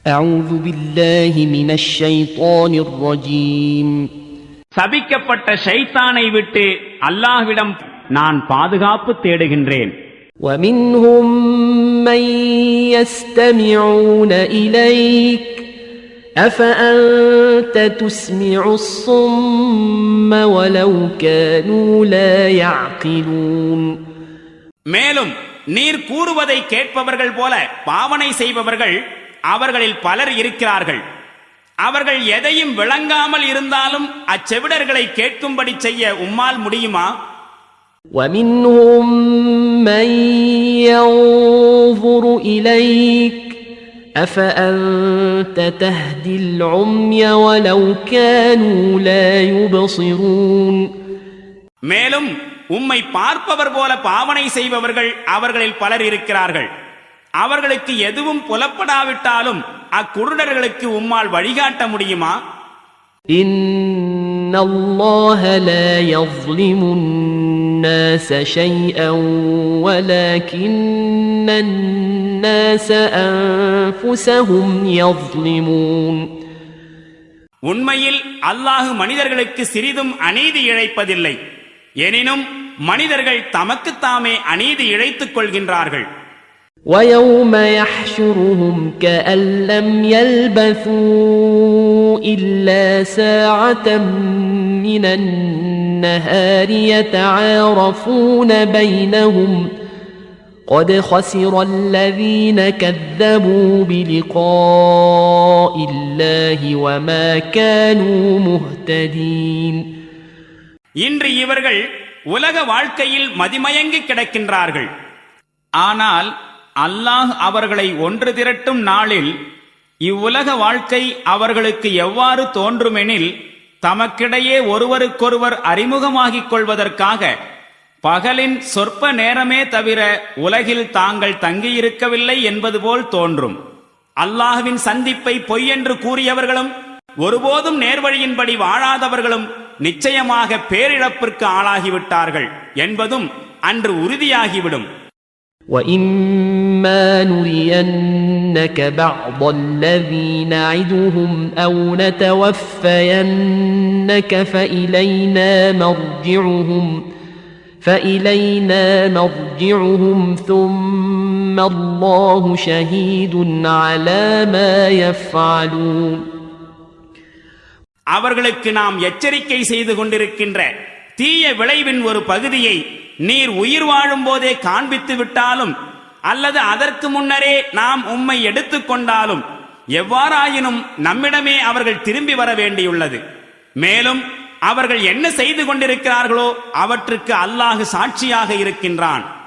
أعوذ بالله من الشيطان الرجيم. சபிக்கப்பட்ட ஷைத்தானை விட்டு அல்லாஹ்விடம் நான் பாதுகாப்பு தேடுகின்றேன். ومنهم من يستمعون إليك أفأنت تسمع الصم ولو كانوا لا يعقلون. மேலும் நீர் கூறுவதை கேட்பவர்கள் போல பாவனை செய்பவர்கள் அவர்களில் பலர் இருக்கிறார்கள். அவர்கள் எதையும் விளங்காமல் இருந்தாலும் அச்செவிடர்களை கேட்கும்படி செய்ய உம்மால் முடியுமா? ومنهم من ينظر إليك أفأنت تهدي العمي ولو كانوا لا يبصرون. மேலும் உம்மை பார்ப்பவர் போல பாவனை செய்பவர்கள் அவர்களில் பலர் இருக்கிறார்கள். அவர்களுக்கு எதுவும் புலப்படாவிட்டாலும் அக்குருடர்களுக்கு உம்மால் வழிகாட்ட முடியுமா? إن الله لا يظلم الناس شيئا ولكن الناس أنفسهم يظلمون. உண்மையில் அல்லாஹ் மனிதர்களுக்கு சிறிதும் அநீதி இழைப்பதில்லை. எனினும் மனிதர்கள் தமக்குத்தாமே அநீதி இழைத்துக் கொள்கின்றார்கள். وَيَوْمَ يَحْشُرُهُمْ كَأَن لَّمْ يَلْبَثُوا إِلَّا سَاعَةً مِّنَ النَّهَارِ يَتَعَارَفُونَ بَيْنَهُمْ قَدْ خَسِرَ الَّذِينَ كَذَّبُوا بِلِقَاءِ اللَّهِ وَمَا كَانُوا مُهْتَدِينَ. இன்று இவர்கள் உலக வாழ்க்கையில் மதிமயங்கி கிடக்கின்றார்கள். ஆனால் அல்லாஹ் அவர்களை ஒன்று திரட்டும் நாளில் இவ்வுலக வாழ்க்கை அவர்களுக்கு எவ்வாறு தோன்றுமெனில் தமக்கிடையே ஒருவருக்கொருவர் அறிமுகமாகிக் கொள்வதற்காக பகலின் சொற்ப நேரமே தவிர உலகில் தாங்கள் தங்கியிருக்கவில்லை என்பது போல் தோன்றும். அல்லாஹ்வின் சந்திப்பை பொய் என்று கூறியவர்களும் ஒருபோதும் நேர்வழியின்படி வாழாதவர்களும் நிச்சயமாக பேரிழப்பிற்கு ஆளாகிவிட்டார்கள் என்பதும் அன்று உறுதியாகிவிடும். وَإِمَّا نُرِيَنَّكَ بَعْضَ الَّذِي نَعِدُهُمْ أَوْ نَتَوَفَّيَنَّكَ فَإِلَيْنَا مَرْجِعُهُمْ ثُمَّ اللَّهُ شَهِيدٌ عَلَى مَا يَفْعَلُونَ. அவர்களுக்கு நாம் எச்சரிக்கை செய்து கொண்டிருக்கின்ற தீய விளைவின் ஒரு பகுதியை நீர் உயிர் வாழும் போதே காண்பித்து விட்டாலும் அல்லது அதற்கு முன்னரே நாம் உம்மை எடுத்துக்கொண்டாலும் எவ்வாறாயினும் நம்மிடமே அவர்கள் திரும்பி வர வேண்டியுள்ளது. மேலும் அவர்கள் என்ன செய்து கொண்டிருக்கிறார்களோ அவற்றுக்கு அல்லாஹ் சாட்சியாக இருக்கின்றான்.